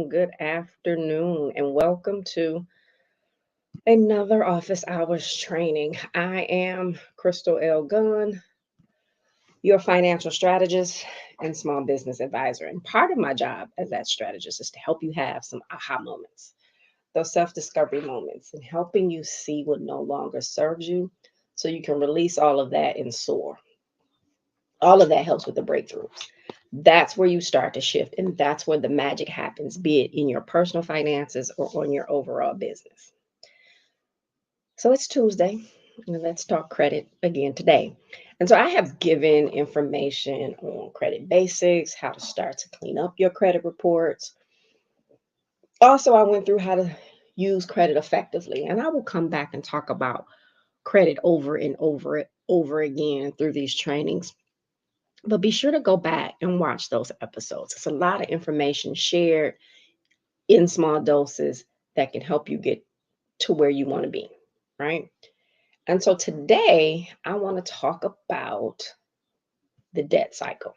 Good afternoon, and welcome to another office hours training. I am Crystal L. Gunn, your financial strategist and small business advisor. And part of my job as that strategist is to help you have some aha moments, those self-discovery moments, and helping you see what no longer serves you so you can release all of that and soar. All of that helps with the breakthroughs. That's where you start to shift, and that's where the magic happens, be it in your personal finances or on your overall business. So it's Tuesday, and let's talk credit again today. And so I have given information on credit basics, how to start to clean up your credit reports. Also, I went through how to use credit effectively, and I will come back and talk about credit over and over again through these trainings. But be sure to go back and watch those episodes. It's a lot of information shared in small doses that can help you get to where you want to be, right? And so today I want to talk about the debt cycle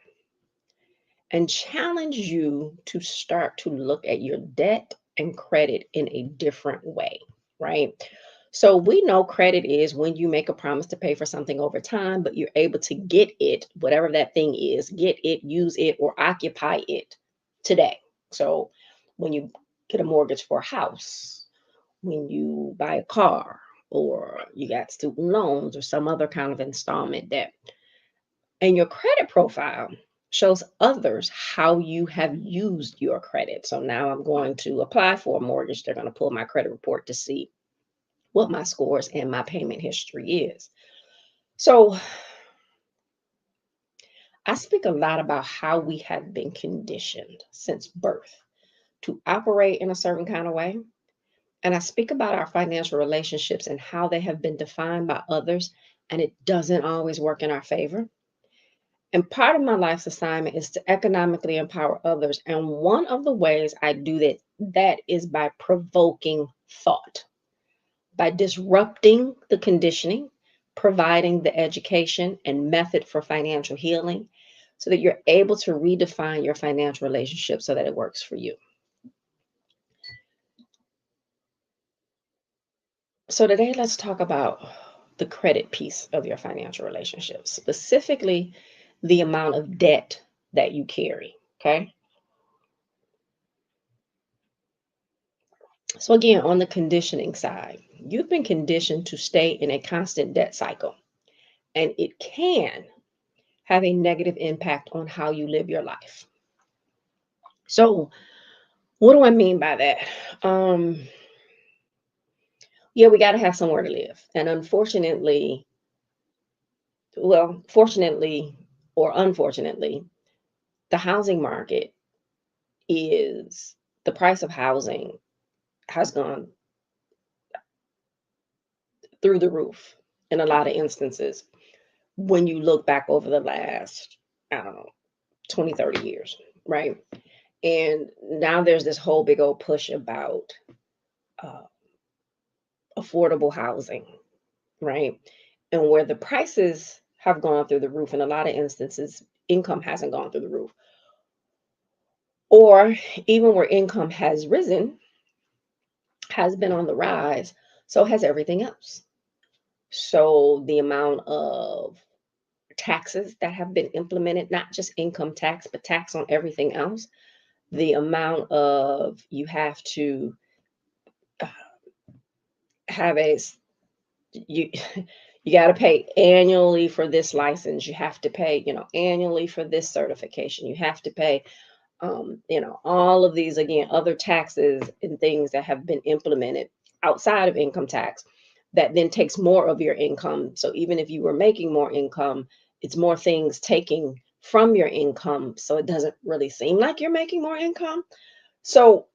and challenge you to start to look at your debt and credit in a different way, right? So we know credit is when you make a promise to pay for something over time, but you're able to get it, whatever that thing is, get it, use it, or occupy it today. So when you get a mortgage for a house, when you buy a car, or you got student loans or some other kind of installment debt. And your credit profile shows others how you have used your credit. So now I'm going to apply for a mortgage. They're going to pull my credit report to see what my scores and my payment history is. So I speak a lot about how we have been conditioned since birth to operate in a certain kind of way. And I speak about our financial relationships and how they have been defined by others, and it doesn't always work in our favor. And part of my life's assignment is to economically empower others. And one of the ways I do that is by provoking thought, by disrupting the conditioning, providing the education and method for financial healing so that you're able to redefine your financial relationship so that it works for you. So today, let's talk about the credit piece of your financial relationship, specifically the amount of debt that you carry, okay? So again, on the conditioning side, you've been conditioned to stay in a constant debt cycle, and it can have a negative impact on how you live your life. So what do I mean by that? Yeah, we got to have somewhere to live. And fortunately or unfortunately, the housing market is the price of housing has gone through the roof in a lot of instances when you look back over the last, I don't know, 20, 30 years, right? And now there's this whole big old push about uh, affordable housing, right? And where the prices have gone through the roof, in a lot of instances, income hasn't gone through the roof. Or even where income has risen, has been on the rise, so has everything else. So the amount of taxes that have been implemented, not just income tax, but tax on everything else, the amount of you have to uh, have you you got to pay annually for this license, you have to pay annually for this certification, you have to pay All of these, again, other taxes and things that have been implemented outside of income tax that then takes more of your income. So even if you were making more income, it's more things taking from your income. So it doesn't really seem like you're making more income. So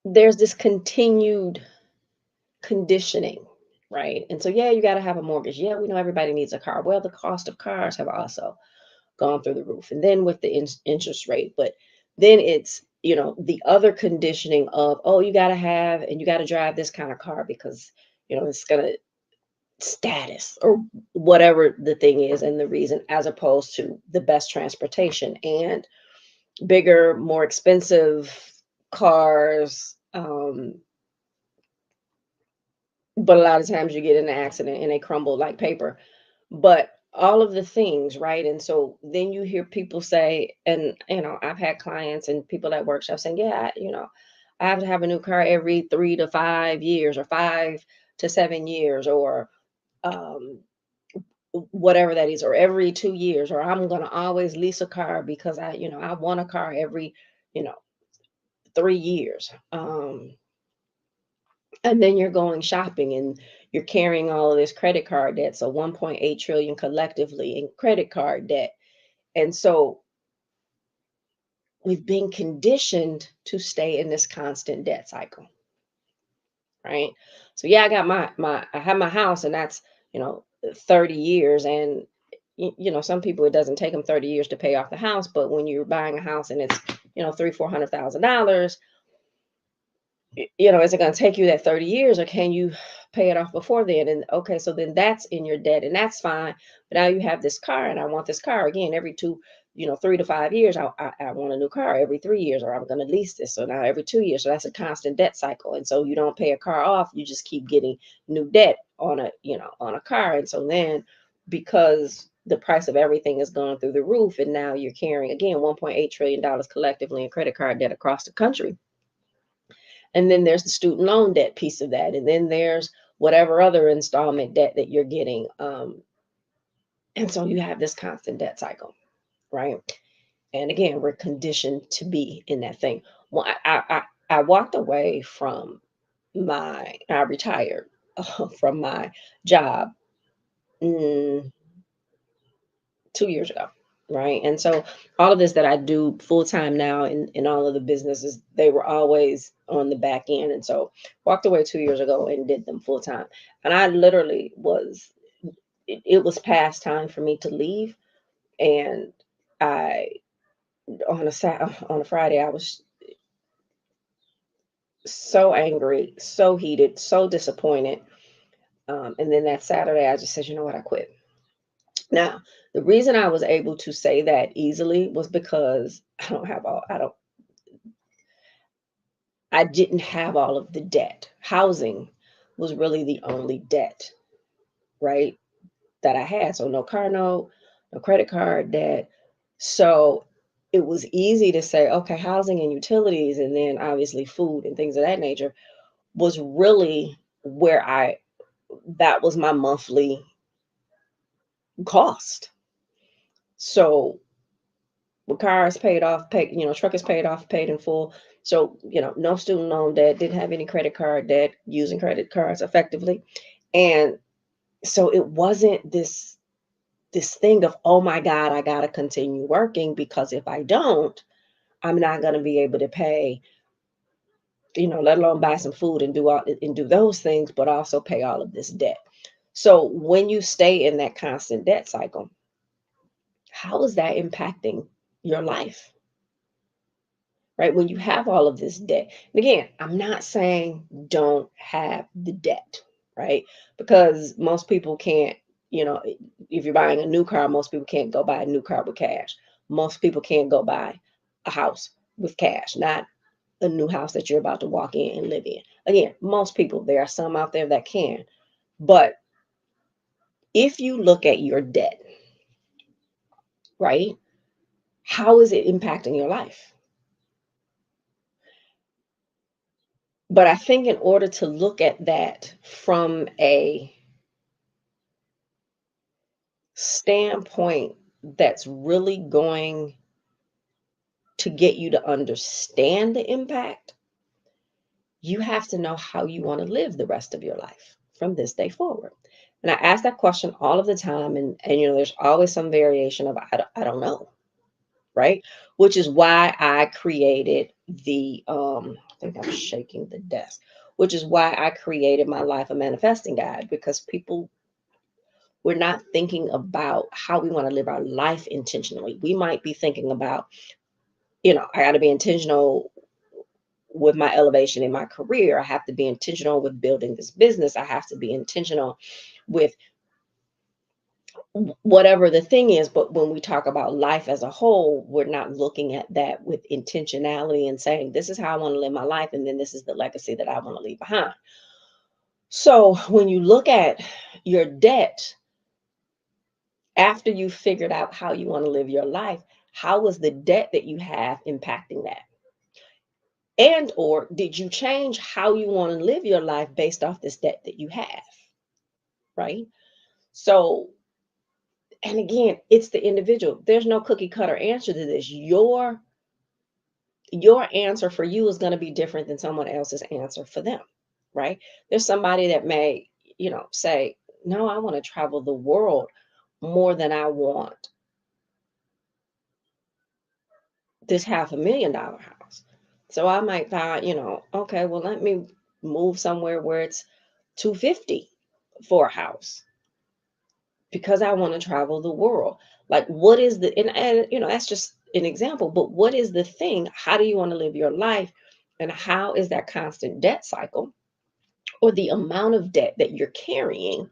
there's this continued conditioning, right? And so, yeah, you got to have a mortgage. Yeah, we know everybody needs a car. Well, the cost of cars have also gone through the roof. And then with the interest rate, but then it's, the other conditioning of, oh, you got to have and you got to drive this kind of car because, it's going to status or whatever the thing is and the reason, as opposed to the best transportation and bigger, more expensive cars. But a lot of times you get in an accident and they crumble like paper. But all of the things, right? And so then you hear people say, and I've had clients and people at workshops saying, yeah, I have to have a new car every 3 to 5 years or 5 to 7 years or um, whatever that is, or every 2 years, or I'm going to always lease a car because I want a car every, you know, 3 years. And then you're going shopping and you're carrying all of this credit card debt. So 1.8 trillion collectively in credit card debt. And so we've been conditioned to stay in this constant debt cycle, right? So yeah, I got I have my house and that's, you know, 30 years and some people it doesn't take them 30 years to pay off the house, but when you're buying a house and it's, three, $400,000, is it going to take you that 30 years or can you pay it off before then? And okay, so then that's in your debt and that's fine. But now you have this car and I want this car again every 3 to 5 years. I want a new car every 3 years or I'm going to lease this. So now every 2 years. So that's a constant debt cycle. And so you don't pay a car off, you just keep getting new debt on a car. And so then because the price of everything is going through the roof and now you're carrying again $1.8 trillion collectively in credit card debt across the country. And then there's the student loan debt piece of that. And then there's whatever other installment debt that you're getting. And so you have this constant debt cycle, right? And again, we're conditioned to be in that thing. Well, I walked away from I retired from my job mm, 2 years ago. Right. And so all of this that I do full time now in all of the businesses, they were always on the back end. And so walked away 2 years ago and did them full time. And I literally it was past time for me to leave. And I, on a Friday, I was so angry, so heated, so disappointed. And then that Saturday, I just said, you know what, I quit. Now, the reason I was able to say that easily was because I didn't have all of the debt. Housing was really the only debt, right, that I had. So no car note, no credit card debt. So it was easy to say, okay, housing and utilities, and then obviously food and things of that nature was really where that was my monthly cost. So the car is paid off, truck is paid off, paid in full. So, no student loan debt, didn't have any credit card debt, using credit cards effectively. And so it wasn't this thing of, oh my God, I gotta continue working because if I don't, I'm not gonna be able to pay, let alone buy some food and do those things, but also pay all of this debt. So when you stay in that constant debt cycle, how is that impacting your life? Right? When you have all of this debt. And again, I'm not saying don't have the debt, right? Because most people can't, if you're buying a new car, most people can't go buy a new car with cash. Most people can't go buy a house with cash, not a new house that you're about to walk in and live in. Again, most people, there are some out there that can. But if you look at your debt, right, how is it impacting your life? But I think in order to look at that from a standpoint that's really going to get you to understand the impact, you have to know how you want to live the rest of your life from this day forward. And I ask that question all of the time, and there's always some variation of I don't know, right? Which is why I created I think I'm shaking the desk, which is why I created my life a manifesting guide, because people, we're not thinking about how we want to live our life intentionally. We might be thinking about, I got to be intentional with my elevation in my career. I have to be intentional with building this business. I have to be intentional with whatever the thing is. But when we talk about life as a whole, we're not looking at that with intentionality and saying, this is how I want to live my life. And then this is the legacy that I want to leave behind. So when you look at your debt, after you figured out how you want to live your life, how was the debt that you have impacting that? And or did you change how you want to live your life based off this debt that you have? Right? So, and again, it's the individual. There's no cookie cutter answer to this. Your answer for you is going to be different than someone else's answer for them, right? There's somebody that may, say, no, I want to travel the world more than I want this $500,000 house. So I might find, okay, well, let me move somewhere where it's 250 for a house because I want to travel the world. Like, what is and that's just an example, but what is the thing? How do you want to live your life? And how is that constant debt cycle or the amount of debt that you're carrying?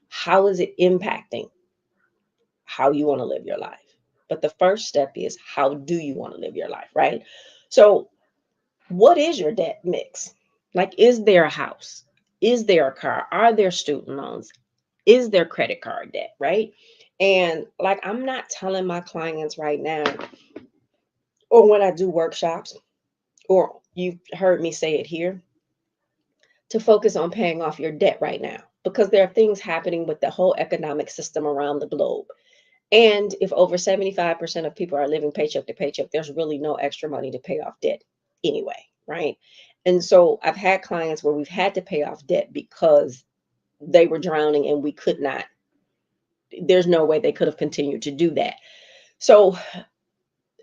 How is it impacting how you want to live your life? But the first step is, how do you want to live your life, right? So, what is your debt mix? Like, is there a house? Is there a car? Are there student loans? Is there credit card debt, right? And like, I'm not telling my clients right now, or when I do workshops, or you've heard me say it here, to focus on paying off your debt right now, because there are things happening with the whole economic system around the globe. And if over 75% of people are living paycheck to paycheck, there's really no extra money to pay off debt anyway, right? And so I've had clients where we've had to pay off debt because they were drowning and we could not, there's no way they could have continued to do that. So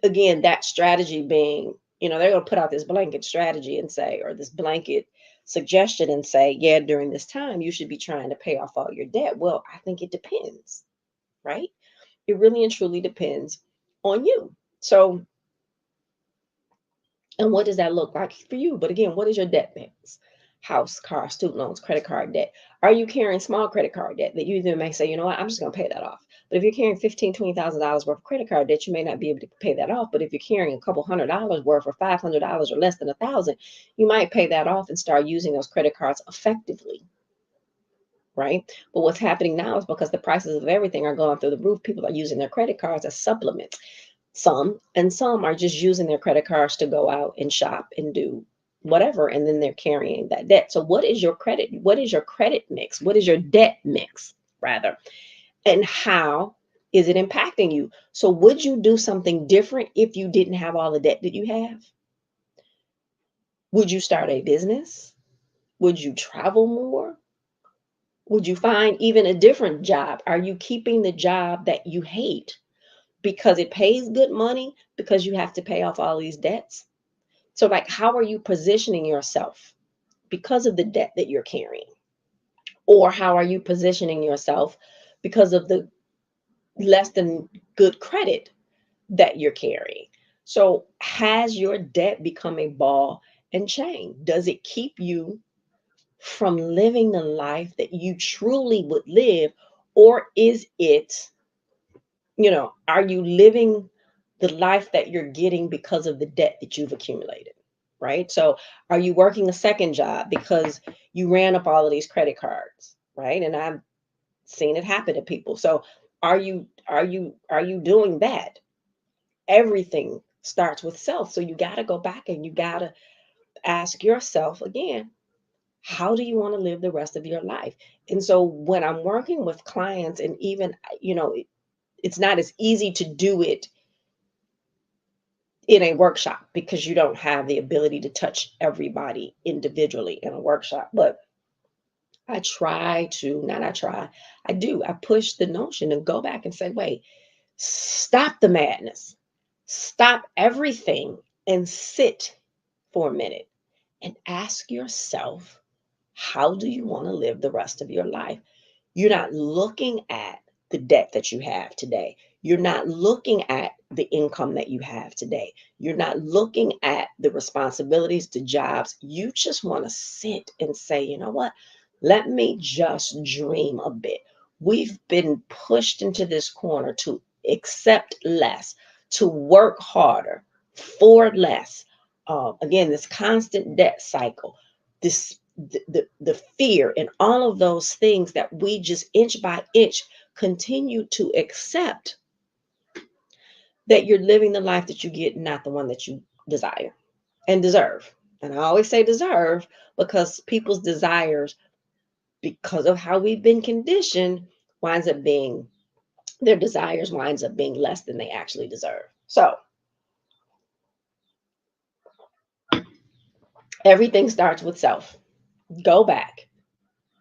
again, that strategy being, they're going to put out this blanket strategy and say, or this blanket suggestion and say, yeah, during this time, you should be trying to pay off all your debt. Well, I think it depends, right? It really and truly depends on you. So, and what does that look like for you? But again, what is your debt mix? House, car, student loans, credit card debt. Are you carrying small credit card debt that you even may say, you know what, I'm just going to pay that off? But if you're carrying $15,000, $20,000 worth of credit card debt, you may not be able to pay that off. But if you're carrying a couple $100 worth or $500 or less than 1,000, you might pay that off and start using those credit cards effectively, right? But what's happening now is because the prices of everything are going through the roof, people are using their credit cards as supplements. Some are just using their credit cards to go out and shop and do whatever, and then they're carrying that debt. So what is your credit mix? What is your debt mix, rather? And how is it impacting you? So would you do something different if you didn't have all the debt that you have? Would you start a business? Would you travel more? Would you find even a different job? Are you keeping the job that you hate because it pays good money, because you have to pay off all these debts? So, like, how are you positioning yourself because of the debt that you're carrying? Or how are you positioning yourself because of the less than good credit that you're carrying? So, has your debt become a ball and chain? Does it keep you from living the life that you truly would live? Or is it, are you living the life that you're getting because of the debt that you've accumulated? Right? So are you working a second job because you ran up all of these credit cards, right? And I've seen it happen to people. So are you doing that? Everything starts with self. So you got to go back and you got to ask yourself again, how do you want to live the rest of your life? And so when I'm working with clients, and even, it's not as easy to do it in a workshop because you don't have the ability to touch everybody individually in a workshop. But I try to, not I try, I do. I push the notion and go back and say, wait, stop the madness, stop everything and sit for a minute and ask yourself, how do you want to live the rest of your life? You're not looking at the debt that you have today. You're not looking at the income that you have today. You're not looking at the responsibilities, the jobs. You just want to sit and say, you know what? Let me just dream a bit. We've been pushed into this corner to accept less, to work harder, for less. Again, this constant debt cycle, this the fear and all of those things that we just inch by inch continue to accept that you're living the life that you get, not the one that you desire and deserve. And I always say deserve because people's desires, because of how we've been conditioned, winds up being their desires winds up being less than they actually deserve. So everything starts with self. Go back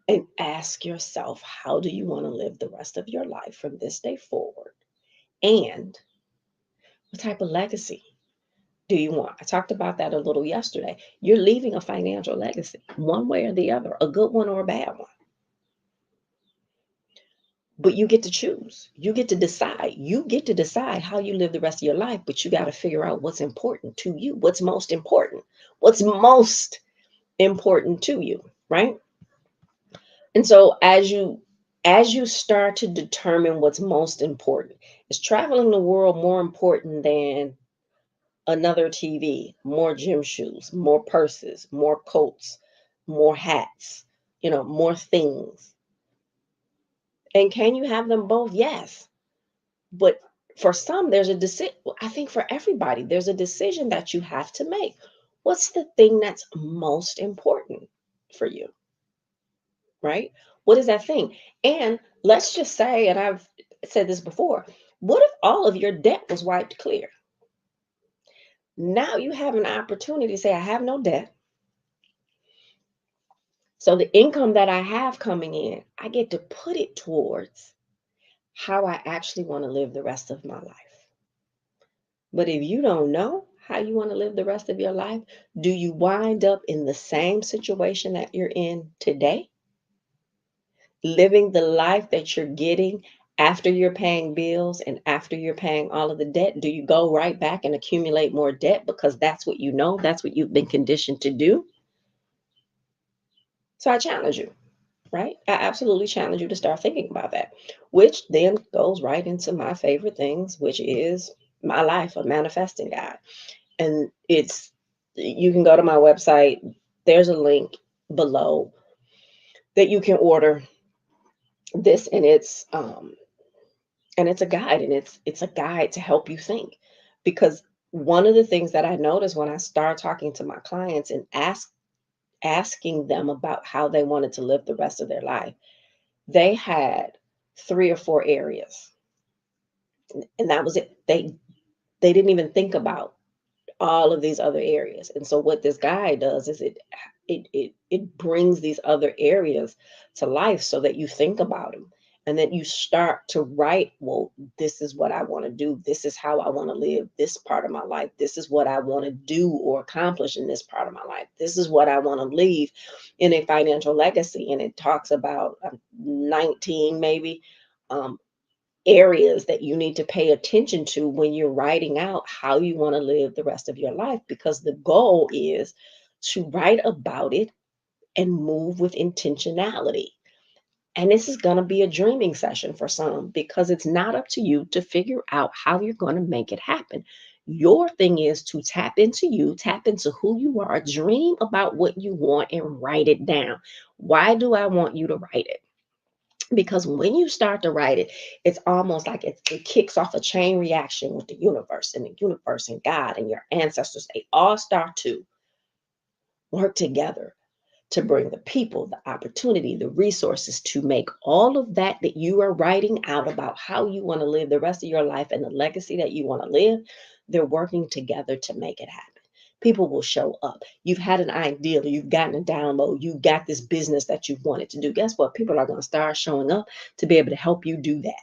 and ask yourself, how do you want to live the rest of your life from this day forward? And what type of legacy do you want? I talked about that a little yesterday. You're leaving a financial legacy, one way or the other, a good one or a bad one. But you get to choose. You get to decide. You get to decide how you live the rest of your life, but you got to figure out what's important to you. What's most important? What's most important to you, right? And so as you start to determine what's most important, is traveling the world more important than another TV, more gym shoes, more purses, more coats, more hats, more things? And can you have them both? Yes. But for some, there's a decision. I think for everybody, there's a decision that you have to make. What's the thing that's most important for you, right? What is that thing? And let's just say, and I've said this before, what if all of your debt was wiped clear? Now you have an opportunity to say, I have no debt. So the income that I have coming in, I get to put it towards how I actually want to live the rest of my life. But if you don't know how you want to live the rest of your life, do you wind up in the same situation that you're in today? Living the life that you're getting after you're paying bills and after you're paying all of the debt? Do you go right back and accumulate more debt because that's what you know, that's what you've been conditioned to do? So I challenge you, right? I absolutely challenge you to start thinking about that, which then goes right into my favorite things, which is my life, a manifesting guide. And you can go to my website. There's a link below that you can order this, and it's a guide, and it's a guide to help you think. Because one of the things that I noticed when I start talking to my clients and asking them about how they wanted to live the rest of their life, they had 3 or 4 areas, and that was it. They didn't even think about all of these other areas. And so what this guide does is it brings these other areas to life so that you think about them, and then you start to write, well, this is what I want to do, this is how I want to live this part of my life, this is what I want to do or accomplish in this part of my life, this is what I want to leave in a financial legacy. And it talks about 19 maybe areas that you need to pay attention to when you're writing out how you want to live the rest of your life, because the goal is to write about it and move with intentionality. And this is going to be a dreaming session for some, because it's not up to you to figure out how you're going to make it happen. Your thing is to tap into you, tap into who you are, dream about what you want, and write it down. Why do I want you to write it? Because when you start to write it, it's almost like it kicks off a chain reaction with the universe, and God and your ancestors. They all start to work together to bring the people, the opportunity, the resources to make all of that you are writing out about how you want to live the rest of your life and the legacy that you want to live. They're working together to make it happen. People will show up. You've had an idea, you've gotten a download, you got this business that you wanted to do. Guess what? People are going to start showing up to be able to help you do that.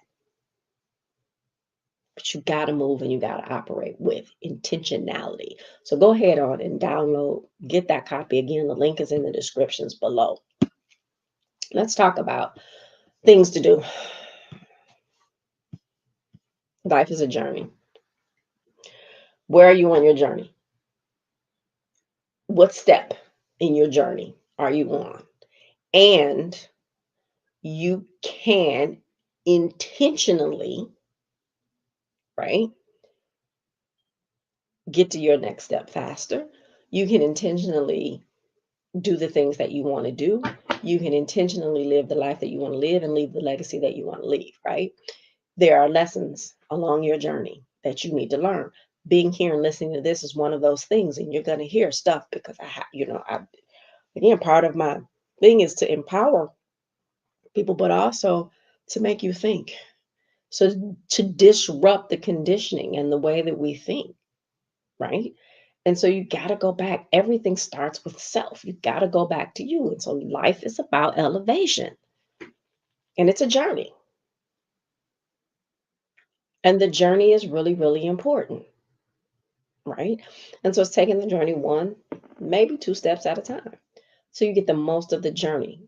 But you got to move and you got to operate with intentionality. So go ahead on and download, get that copy. Again, the link is in the descriptions below. Let's talk about things to do. Life is a journey. Where are you on your journey? What step in your journey are you on? And you can intentionally, right, get to your next step faster. You can intentionally do the things that you want to do. You can intentionally live the life that you want to live and leave the legacy that you want to leave, right? There are lessons along your journey that you need to learn. Being here and listening to this is one of those things, and you're going to hear stuff because again, part of my thing is to empower people, but also to make you think. So to disrupt the conditioning and the way that we think, right? And so you got to go back. Everything starts with self. You got to go back to you. And so life is about elevation, and it's a journey. And the journey is really, really important, right? And so it's taking the journey one, maybe two steps at a time. So you get the most of the journey.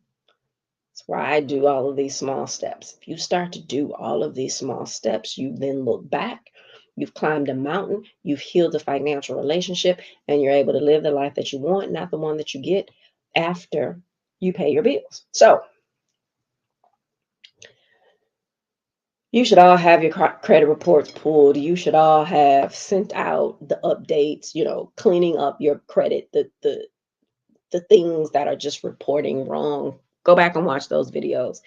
That's why I do all of these small steps. If you start to do all of these small steps, you then look back. You've climbed a mountain, you've healed a financial relationship, and you're able to live the life that you want, not the one that you get after you pay your bills. So you should all have your credit reports pulled. You should all have sent out the updates, cleaning up your credit, the things that are just reporting wrong. Go back and watch those videos,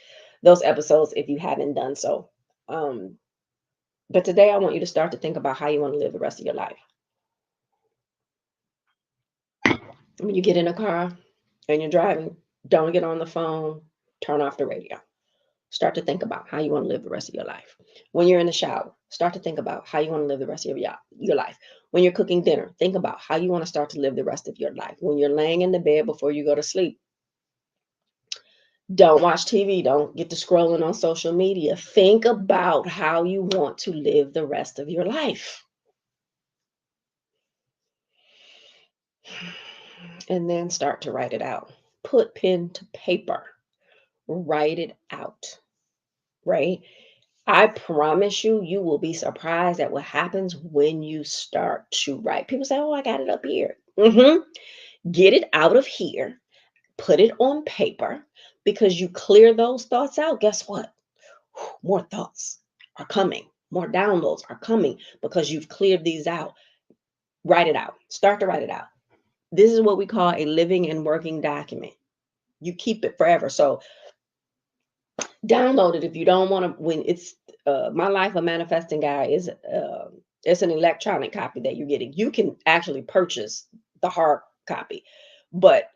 those episodes if you haven't done so. But today I want you to start to think about how you want to live the rest of your life. When you get in a car and you're driving, don't get on the phone, turn off the radio. Start to think about how you want to live the rest of your life. When you're in the shower, start to think about how you want to live the rest of your life. When you're cooking dinner, think about how you want to start to live the rest of your life. When you're laying in the bed before you go to sleep, don't watch TV. Don't get to scrolling on social media. Think about how you want to live the rest of your life. And then start to write it out. Put pen to paper. Write it out, right? I promise you, you will be surprised at what happens when you start to write. People say, oh, I got it up here. Get it out of here. Put it on paper, because you clear those thoughts out. Guess what? More thoughts are coming. More downloads are coming because you've cleared these out. Write it out. Start to write it out. This is what we call a living and working document. You keep it forever. So download it if you don't want to. When it's My Life of Manifesting Guy is it's an electronic copy that you're getting. You can actually purchase the hard copy, but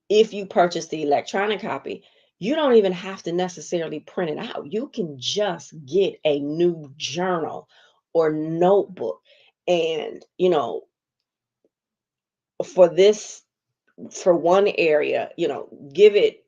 if you purchase the electronic copy, you don't even have to necessarily print it out. You can just get a new journal or notebook, and for this, for one area, give it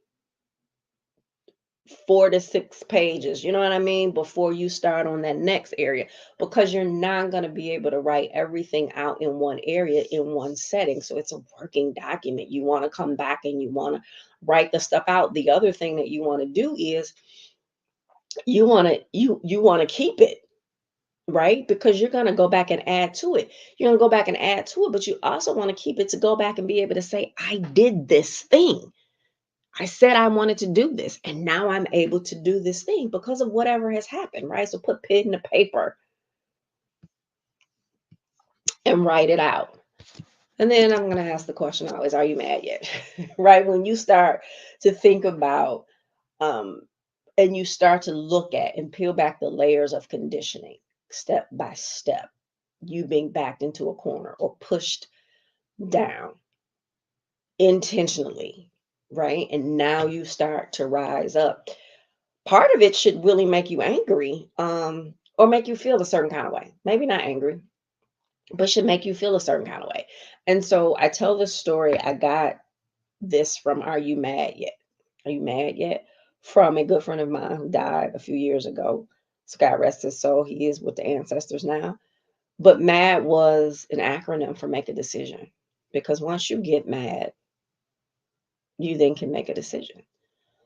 4 to 6 pages, you know what I mean, before you start on that next area, because you're not going to be able to write everything out in one area, in one setting. So it's a working document. You want to come back and you want to write the stuff out. The other thing that you want to do is you want to keep it, right? Because you're going to go back and add to it. You're going to go back and add to it, but you also want to keep it to go back and be able to say, I did this thing. I said I wanted to do this, and now I'm able to do this thing because of whatever has happened, right? So put pen to paper and write it out. And then I'm going to ask the question always, are you mad yet? Right? When you start to think about, and you start to look at and peel back the layers of conditioning step by step, you being backed into a corner or pushed down intentionally, right? And now you start to rise up. Part of it should really make you angry, or make you feel a certain kind of way. Maybe not angry, but should make you feel a certain kind of way. And so I tell this story. I got this from Are You Mad Yet? Are You Mad Yet? From a good friend of mine who died a few years ago. So God rest his soul. He is with the ancestors now. But MAD was an acronym for make a decision. Because once you get mad, you then can make a decision.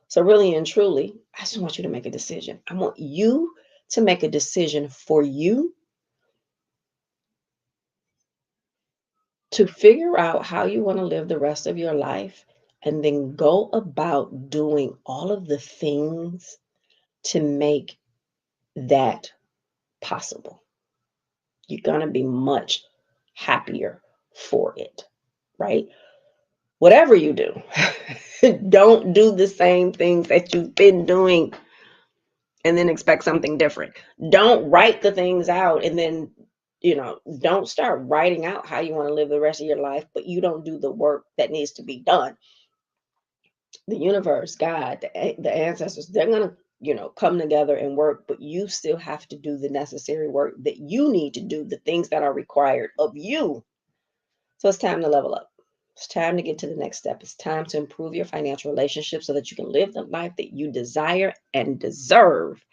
So really and truly, I just want you to make a decision. I want you to make a decision for you to figure out how you want to live the rest of your life and then go about doing all of the things to make that possible. You're going to be much happier for it, right? Whatever you do, don't do the same things that you've been doing and then expect something different. Don't write the things out and then, don't start writing out how you want to live the rest of your life, but you don't do the work that needs to be done. The universe, God, the ancestors, they're going to, come together and work, but you still have to do the necessary work that you need to do, the things that are required of you. So it's time to level up. It's time to get to the next step. It's time to improve your financial relationship so that you can live the life that you desire and deserve,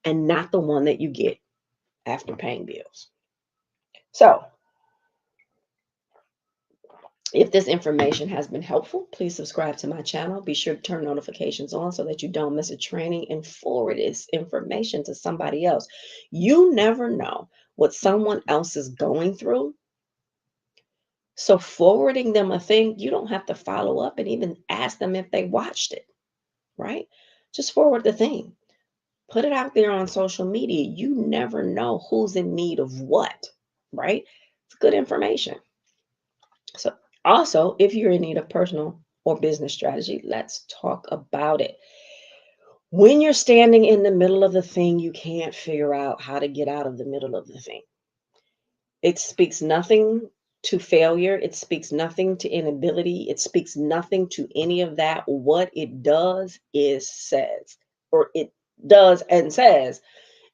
and not the one that you get after paying bills. So, if this information has been helpful, please subscribe to my channel. Be sure to turn notifications on so that you don't miss a training, and forward this information to somebody else. You never know what someone else is going through. So forwarding them a thing, you don't have to follow up and even ask them if they watched it, right? Just forward the thing. Put it out there on social media. You never know who's in need of what, right? It's good information. So also, if you're in need of personal or business strategy, let's talk about it. When you're standing in the middle of the thing, you can't figure out how to get out of the middle of the thing. It speaks nothing to failure. It speaks nothing to inability. It speaks nothing to any of that. What it does is says, or it does and says,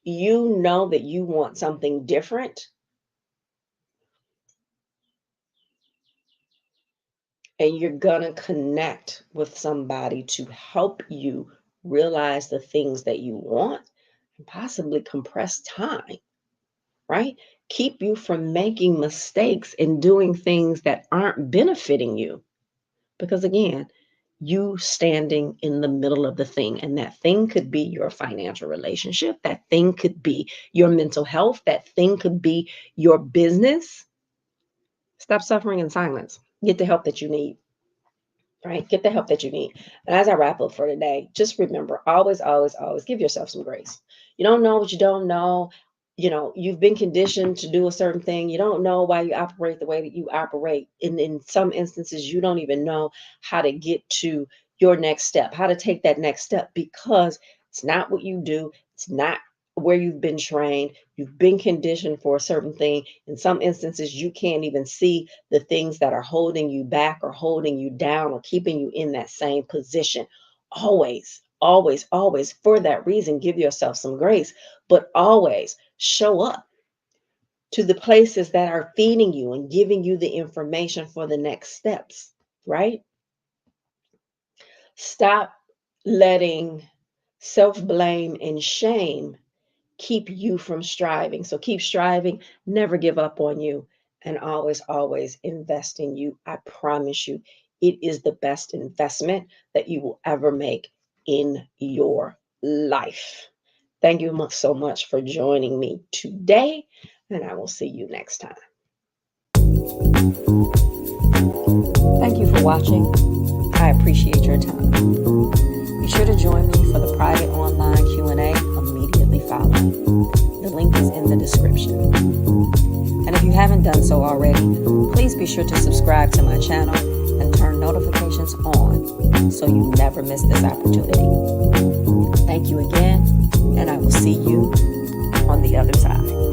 you know that you want something different, and you're going to connect with somebody to help you realize the things that you want and possibly compress time, right? Keep you from making mistakes and doing things that aren't benefiting you. Because again, you standing in the middle of the thing, and that thing could be your financial relationship, that thing could be your mental health, that thing could be your business. Stop suffering in silence. Get the help that you need. Right? Get the help that you need. And as I wrap up for today, just remember, always, always, always give yourself some grace. You don't know what you don't know. You've been conditioned to do a certain thing. You don't know why you operate the way that you operate. And in some instances, you don't even know how to get to your next step, how to take that next step, because it's not what you do. It's not where you've been trained. You've been conditioned for a certain thing. In some instances, you can't even see the things that are holding you back or holding you down or keeping you in that same position. Always, always, always, for that reason, give yourself some grace, but always show up to the places that are feeding you and giving you the information for the next steps, right? Stop letting self-blame and shame keep you from striving. So keep striving, never give up on you, and always, always invest in you. I promise you, it is the best investment that you will ever make in your life. Thank you so much for joining me today, and I will see you next time. Thank you for watching. I appreciate your time. Be sure to join me for the private online Q&A immediately following. The link is in the description. And if you haven't done so already, please be sure to subscribe to my channel and turn notifications on so you never miss this opportunity. Thank you again, and I will see you on the other side.